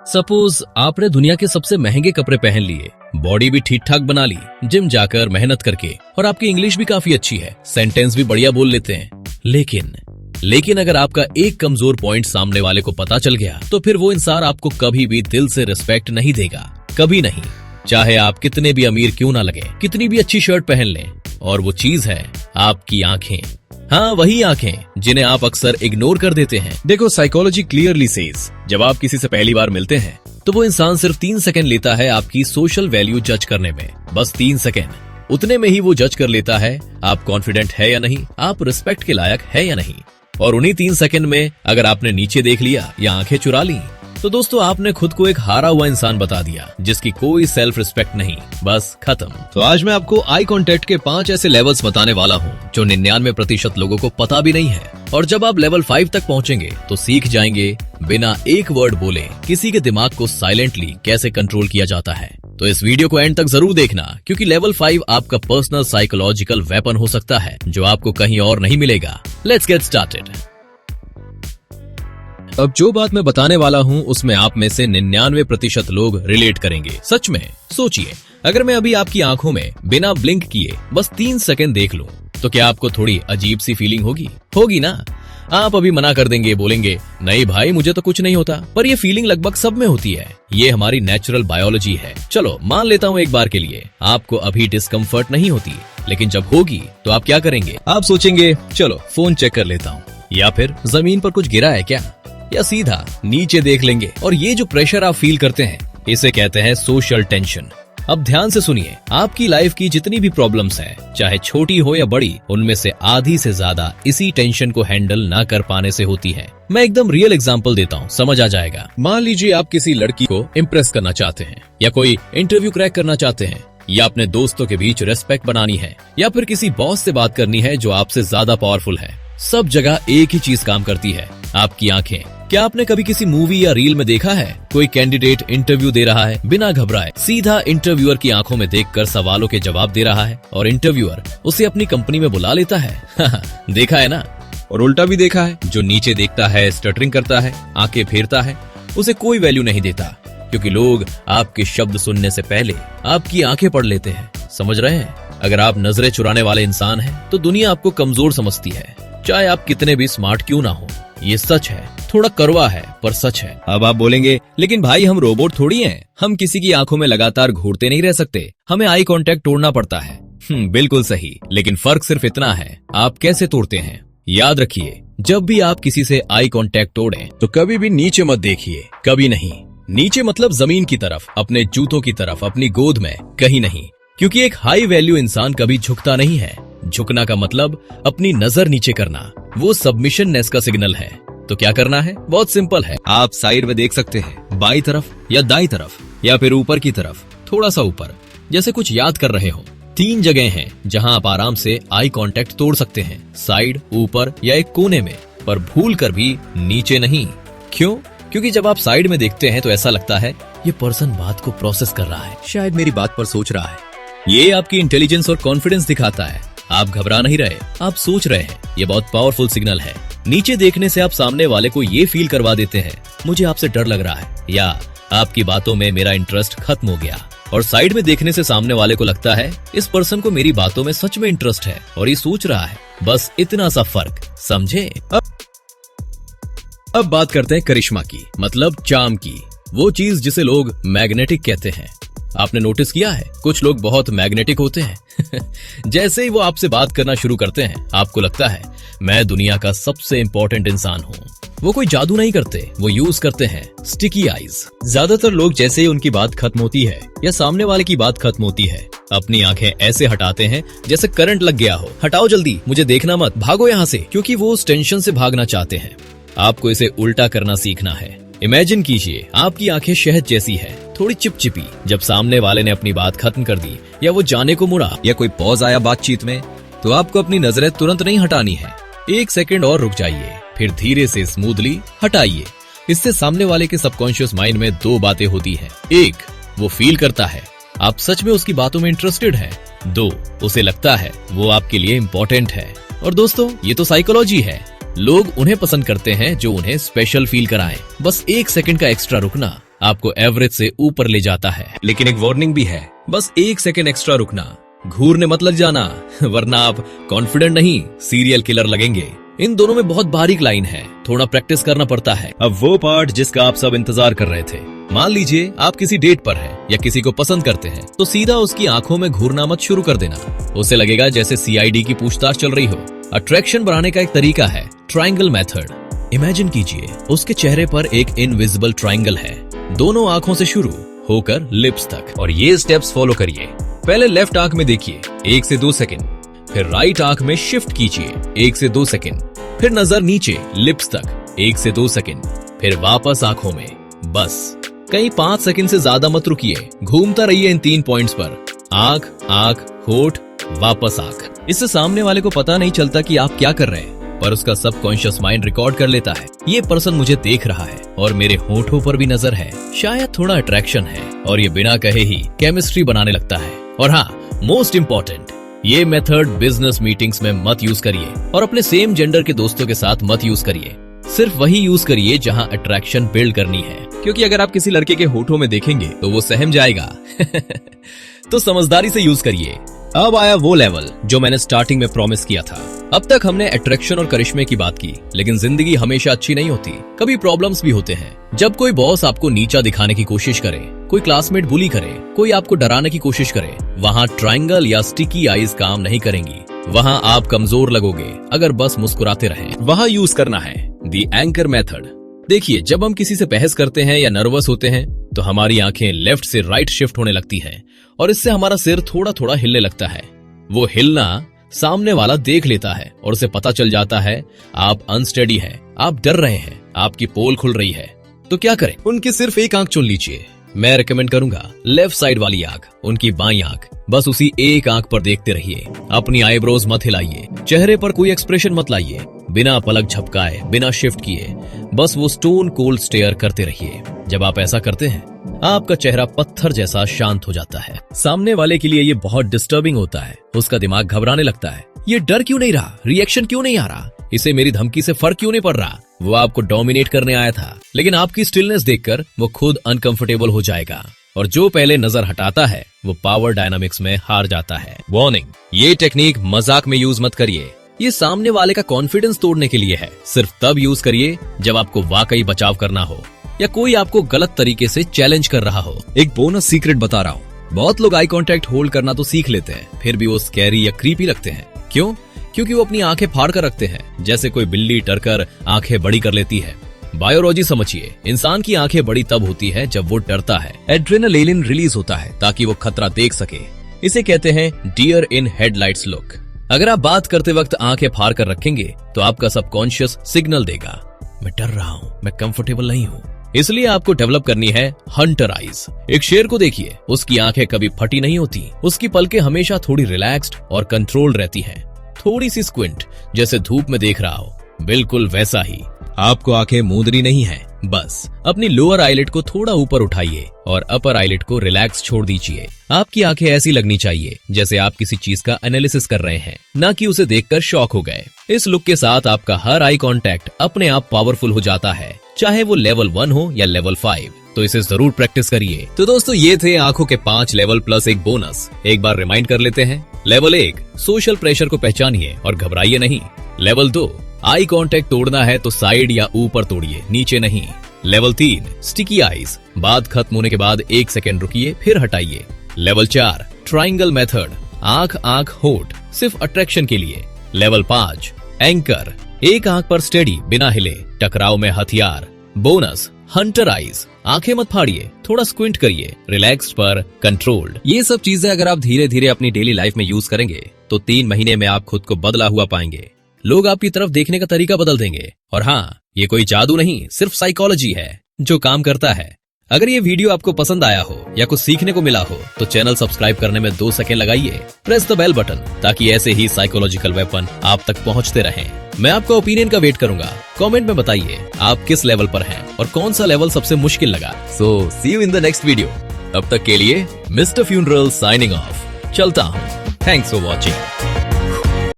Suppose आपने दुनिया के सबसे महंगे कपड़े पहन लिए, बॉडी भी ठीक ठाक बना ली, जिम जाकर मेहनत करके, और आपकी इंग्लिश भी काफी अच्छी है, सेंटेंस भी बढ़िया बोल लेते हैं। लेकिन अगर आपका एक कमजोर पॉइंट सामने वाले को पता चल गया, तो फिर वो इंसान आपको कभी भी दिल से रिस्पेक्ट नहीं देगा, कभी नहीं। चाहे आप कितने भी अमीर क्यों ना लगे, कितनी भी अच्छी शर्ट पहन लें, और वो चीज है आपकी आंखें। हाँ, वही आंखें जिन्हें आप अक्सर इग्नोर कर देते हैं। देखो, साइकोलॉजी क्लियरली सेज, जब आप किसी से पहली बार मिलते हैं तो वो इंसान सिर्फ 3 सेकंड लेता है आपकी सोशल वैल्यू जज करने में, बस 3 सेकंड। उतने में ही वो जज कर लेता है आप कॉन्फिडेंट है या नहीं, आप रिस्पेक्ट के लायक है या नहीं। और उन्हीं 3 सेकंड में अगर आपने नीचे देख लिया या आंखें चुरा ली, तो दोस्तों आपने खुद को एक हारा हुआ इंसान बता दिया, जिसकी कोई सेल्फ रिस्पेक्ट नहीं, बस खत्म। तो आज मैं आपको आई कांटेक्ट के 5 ऐसे लेवल्स बताने वाला हूँ जो 99% लोगों को पता भी नहीं है। और जब आप लेवल 5 तक पहुँचेंगे तो सीख जाएंगे बिना एक वर्ड बोले किसी के दिमाग को साइलेंटली कैसे कंट्रोल किया जाता है। तो इस वीडियो को एंड तक जरूर देखना, क्योंकि लेवल 5 आपका पर्सनल साइकोलॉजिकल वेपन हो सकता है जो आपको कहीं और नहीं मिलेगा। Let's get started. अब जो बात मैं बताने वाला हूँ उसमें आप में से 99% लोग रिलेट करेंगे। सच में सोचिए, अगर मैं अभी आपकी आंखों में बिना ब्लिंक किए बस 3 सेकंड देख लूं, तो क्या आपको थोड़ी अजीब सी फीलिंग होगी ना? आप अभी मना कर देंगे, बोलेंगे नहीं भाई मुझे तो कुछ नहीं होता, पर ये फीलिंग लगभग सब में होती है। ये हमारी नेचुरल बायोलॉजी है। चलो मान लेता हूँ एक बार के लिए आपको अभी डिस्कम्फर्ट नहीं होती, लेकिन जब होगी तो आप क्या करेंगे? आप सोचेंगे चलो फोन चेक कर लेता हूँ, या फिर जमीन पर कुछ गिरा है क्या, या सीधा नीचे देख लेंगे। और ये जो प्रेशर आप फील करते हैं, इसे कहते हैं सोशल टेंशन। अब ध्यान से सुनिए, आपकी लाइफ की जितनी भी प्रॉब्लम्स हैं, चाहे छोटी हो या बड़ी, उनमें से आधी से ज्यादा इसी टेंशन को हैंडल ना कर पाने से होती है। मैं एकदम रियल एग्जांपल देता हूँ, समझ आ जाएगा। मान लीजिए आप किसी लड़की को इम्प्रेस करना चाहते हैं, या कोई इंटरव्यू क्रैक करना चाहते हैं, या अपने दोस्तों के बीच रेस्पेक्ट बनानी है, या फिर किसी बॉस से बात करनी है जो आपसे ज्यादा पावरफुल है। सब जगह एक ही चीज काम करती है, आपकी आंखें। क्या आपने कभी किसी मूवी या रील में देखा है कोई कैंडिडेट इंटरव्यू दे रहा है, बिना घबराए सीधा इंटरव्यूअर की आंखों में देखकर सवालों के जवाब दे रहा है, और इंटरव्यूअर उसे अपनी कंपनी में बुला लेता है? देखा है ना? और उल्टा भी देखा है, जो नीचे देखता है, स्टटरिंग करता है, आंखें फेरता है, उसे कोई वैल्यू नहीं देता, क्योंकि लोग आपके शब्द सुनने से पहले आपकी आंखें पढ़ लेते हैं। समझ रहे हैं? अगर आप नजरें चुराने वाले इंसान हैं, तो दुनिया आपको कमजोर समझती है, चाहे आप कितने भी स्मार्ट क्यों ना हो। ये सच है, थोड़ा कड़वा है पर सच है। अब आप बोलेंगे लेकिन भाई हम रोबोट थोड़ी हैं, हम किसी की आंखों में लगातार घूरते नहीं रह सकते, हमें आई कांटेक्ट तोड़ना पड़ता है। बिल्कुल सही, लेकिन फर्क सिर्फ इतना है आप कैसे तोड़ते हैं। याद रखिए, जब भी आप किसी से आई कांटेक्ट तोड़ें तो कभी भी नीचे मत देखिए, कभी नहीं। नीचे मतलब जमीन की तरफ, अपने जूतों की तरफ, अपनी गोद में, कहीं नहीं। क्योंकि एक हाई वैल्यू इंसान कभी झुकता नहीं है। झुकना का मतलब अपनी नजर नीचे करना, वो सबमिशननेस का सिग्नल है। तो क्या करना है? बहुत सिंपल है। आप साइड में देख सकते हैं, बाई तरफ या दाई तरफ, या फिर ऊपर की तरफ, थोड़ा सा ऊपर, जैसे कुछ याद कर रहे हो। 3 जगह हैं जहां आप आराम से आई कांटेक्ट तोड़ सकते हैं, साइड, ऊपर या एक कोने में, पर भूल कर भी नीचे नहीं। क्यों? क्योंकि जब आप साइड में देखते हैं तो ऐसा लगता है ये पर्सन बात को प्रोसेस कर रहा है, शायद मेरी बात पर सोच रहा है। ये आपकी इंटेलिजेंस और कॉन्फिडेंस दिखाता है। आप घबरा नहीं रहे, आप सोच रहे हैं। ये बहुत पावरफुल सिग्नल है। नीचे देखने से आप सामने वाले को ये फील करवा देते हैं मुझे आपसे डर लग रहा है, या आपकी बातों में मेरा इंटरेस्ट खत्म हो गया। और साइड में देखने से सामने वाले को लगता है इस पर्सन को मेरी बातों में सच में इंटरेस्ट है और ये सोच रहा है। बस इतना सा फर्क, समझे? अब बात करते हैं करिश्मा की, मतलब चार्म की, वो चीज जिसे लोग मैग्नेटिक कहते हैं। आपने नोटिस किया है, कुछ लोग बहुत मैग्नेटिक होते हैं। जैसे ही वो आपसे बात करना शुरू करते हैं, आपको लगता है मैं दुनिया का सबसे इंपॉर्टेंट इंसान हूँ। वो कोई जादू नहीं करते, वो यूज करते हैं स्टिकी आईज। ज्यादातर लोग जैसे ही उनकी बात खत्म होती है या सामने वाले की बात खत्म होती है, अपनी आंखें ऐसे हटाते हैं जैसे करंट लग गया हो। हटाओ जल्दी, मुझे देखना मत, भागो यहाँ से, क्योंकि वो उस टेंशन से भागना चाहते हैं। आपको इसे उल्टा करना सीखना है। इमेजिन कीजिए आपकी आंखें शहद जैसी है, थोड़ी चिपचिपी। जब सामने वाले ने अपनी बात खत्म कर दी या वो जाने को मुड़ा या कोई पॉज आया बातचीत में, तो आपको अपनी नजरें तुरंत नहीं हटानी है। 1 सेकंड और रुक जाइए, फिर धीरे से स्मूथली हटाइए। इससे सामने वाले के सबकॉन्शियस माइंड में 2 बातें होती हैं। 1, वो फील करता है आप सच में उसकी बातों में इंटरेस्टेड हैं। 2, उसे लगता है वो आपके लिए इम्पोर्टेंट है। और दोस्तों, ये तो साइकोलॉजी है। लोग उन्हें पसंद करते हैं जो उन्हें स्पेशल फील कराएं। बस 1 सेकंड का एक्स्ट्रा रुकना आपको एवरेज से ऊपर ले जाता है। लेकिन एक वार्निंग भी है, बस 1 सेकेंड एक्स्ट्रा रुकना, घूरने मत लग जाना, वरना आप कॉन्फिडेंट नहीं सीरियल किलर लगेंगे। इन दोनों में बहुत बारीक लाइन है, थोड़ा प्रैक्टिस करना पड़ता है। अब वो पार्ट जिसका आप सब इंतजार कर रहे थे। मान लीजिए आप किसी डेट पर हैं या किसी को पसंद करते हैं, तो सीधा उसकी आंखों में घूरना मत शुरू कर देना। उसे लगेगा जैसे सीआईडी की पूछताछ चल रही हो। अट्रैक्शन बढ़ाने का एक तरीका है ट्रायंगल मेथड। इमेजिन कीजिए उसके चेहरे पर एक इनविजिबल ट्रायंगल है, दोनों आंखों से शुरू होकर लिप्स तक, और ये स्टेप्स फॉलो करिए। पहले लेफ्ट आंख में देखिए 1 से 2 सेकंड, फिर राइट आंख में शिफ्ट कीजिए 1 से 2 सेकंड, फिर नजर नीचे लिप्स तक 1 से 2 सेकंड, फिर वापस आंखों में। बस कहीं 5 सेकंड से ज्यादा मत रुकिए, घूमता रहिए इन 3 पॉइंट्स पर, आंख आंख होठ वापस आंख। इससे सामने वाले को पता नहीं चलता कि आप क्या कर रहे हैं, पर उसका सबकॉन्शियस माइंड रिकॉर्ड कर लेता है, ये पर्सन मुझे देख रहा है और मेरे होठों पर भी नजर है, शायद थोड़ा अट्रैक्शन है, और ये बिना कहे ही केमिस्ट्री बनाने लगता है। और हाँ, मोस्ट इंपॉर्टेंट, ये मेथड बिजनेस मीटिंग्स में मत यूज करिए और अपने सेम जेंडर के दोस्तों के साथ मत यूज करिए। सिर्फ वही यूज करिए जहां अट्रैक्शन बिल्ड करनी है, क्योंकि अगर आप किसी लड़के के होठों में देखेंगे तो वो सहम जाएगा। तो समझदारी से यूज करिए। अब आया वो लेवल जो मैंने स्टार्टिंग में प्रॉमिस किया था। अब तक हमने अट्रैक्शन और करिश्मे की बात की, लेकिन जिंदगी हमेशा अच्छी नहीं होती, कभी प्रॉब्लम्स भी होते हैं। जब कोई बॉस आपको नीचा दिखाने की कोशिश करे, कोई क्लासमेट बुली करे, कोई आपको डराने की कोशिश करे, वहाँ ट्रायंगल या स्टिकी आईज काम नहीं करेंगी। वहाँ आप कमजोर लगोगे अगर बस मुस्कुराते रहें। वहाँ यूज करना है दी एंकर मेथड। देखिए, जब हम किसी से बहस करते हैं या नर्वस होते हैं तो हमारी आंखें लेफ्ट से राइट शिफ्ट होने लगती हैं, और इससे हमारा सिर थोड़ा थोड़ा हिलने लगता है। वो हिलना सामने वाला देख लेता है और उसे पता चल जाता है आप अनस्टेडी है, आप डर रहे हैं, आपकी पोल खुल रही है। तो क्या करें? उनकी सिर्फ एक आंख चुन लीजिए। मैं रेकमेंड करूंगा लेफ्ट साइड वाली आंख, उनकी बाईं आंख। बस उसी एक आंख पर देखते रहिए, अपनी आईब्रोज मत हिलाइए, चेहरे पर कोई एक्सप्रेशन मत लाइए, बिना पलक झपकाए, बिना शिफ्ट किए, बस वो स्टोन कोल्ड स्टेयर करते रहिए। जब आप ऐसा करते हैं, आपका चेहरा पत्थर जैसा शांत हो जाता है। सामने वाले के लिए ये बहुत डिस्टर्बिंग होता है, उसका दिमाग घबराने लगता है। ये डर क्यों नहीं रहा, रिएक्शन क्यों नहीं आ रहा, इसे मेरी धमकी से फर्क क्यों नहीं पड़ रहा? वो आपको डोमिनेट करने आया था, लेकिन आपकी स्टिलनेस देखकर वो खुद अनकंफर्टेबल हो जाएगा, और जो पहले नजर हटाता है वो पावर डायनामिक्स में हार जाता है। वार्निंग, ये टेक्निक मजाक में यूज मत करिए, ये सामने वाले का कॉन्फिडेंस तोड़ने के लिए है। सिर्फ तब यूज करिए जब आपको वाकई बचाव करना हो या कोई आपको गलत तरीके से चैलेंज कर रहा हो। एक बोनस सीक्रेट बता रहा हूँ, बहुत लोग आई कांटेक्ट होल्ड करना तो सीख लेते हैं, फिर भी वो स्कैरी या क्रीपी लगते हैं। क्यों? क्योंकि वो अपनी आंखें फाड़ कर रखते हैं, जैसे कोई बिल्ली डरकर आंखें बड़ी कर लेती है। बायोलॉजी समझिए, इंसान की आंखें बड़ी तब होती है जब वो डरता है। एड्रेनालिन रिलीज होता है ताकि वो खतरा देख सके। इसे कहते हैं डियर इन हेडलाइट्स लुक। अगर आप बात करते वक्त आंखें फाड़ कर रखेंगे तो आपका सबकॉन्शियस सिग्नल देगा, मैं डर रहा हूँ, मैं कंफर्टेबल नहीं हूँ। इसलिए आपको डेवलप करनी है हंटर आईज। एक शेर को देखिए, उसकी आंखें कभी फटी नहीं होती, उसकी पलकें हमेशा थोड़ी रिलैक्स्ड और कंट्रोल रहती हैं, थोड़ी सी स्क्विंट, जैसे धूप में देख रहा हो, बिल्कुल वैसा ही। आपको आंखें मूंदनी नहीं है, बस अपनी लोअर आईलिड को थोड़ा ऊपर उठाइए और अपर आईलिड को रिलैक्स छोड़ दीजिए। आपकी आंखें ऐसी लगनी चाहिए जैसे आप किसी चीज का एनालिसिस कर रहे हैं, ना कि उसे देखकर शॉक हो गए। इस लुक के साथ आपका हर आई कांटेक्ट अपने आप पावरफुल हो जाता है, चाहे वो लेवल 1 हो या लेवल 5। तो इसे जरूर प्रैक्टिस करिए। तो दोस्तों, ये थे आंखों के 5 लेवल प्लस एक बोनस। एक बार रिमाइंड कर लेते हैं। लेवल 1, सोशल प्रेशर को पहचानिए और घबराइए नहीं। लेवल 2, आई कांटेक्ट तोड़ना है तो साइड या ऊपर तोड़िए, नीचे नहीं। लेवल 3, स्टिकी आईज, बात खत्म होने के बाद 1 सेकेंड रुकिए फिर हटाइए। लेवल 4, ट्रायंगल मेथड, आंख आंख होठ, सिर्फ अट्रैक्शन के लिए। लेवल 5, एंकर, एक आंख पर स्टेडी बिना हिले, टकराव में हथियार। बोनस, हंटर आईज, आंखें मत फाड़िए, थोड़ा स्क्विंट करिए, रिलैक्स्ड पर कंट्रोल्ड। ये सब चीजें अगर आप धीरे धीरे अपनी डेली लाइफ में यूज करेंगे तो 3 महीने में आप खुद को बदला हुआ पाएंगे। लोग आपकी तरफ देखने का तरीका बदल देंगे। और हाँ, ये कोई जादू नहीं, सिर्फ साइकोलॉजी है जो काम करता है। अगर ये वीडियो आपको पसंद आया हो या कुछ सीखने को मिला हो तो चैनल सब्सक्राइब करने में 2 सेकंड लगाइए। प्रेस द बेल बटन ताकि ऐसे ही साइकोलॉजिकल वेपन आप तक पहुंचते रहें। मैं आपका ओपिनियन का वेट करूंगा। कमेंट में बताइए आप किस लेवल पर हैं और कौन सा लेवल सबसे मुश्किल लगा। So see you in the next video. तब तक के लिए मिस्टर फ्यूनरल साइनिंग ऑफ। चलता हूँ। Thanks for watching.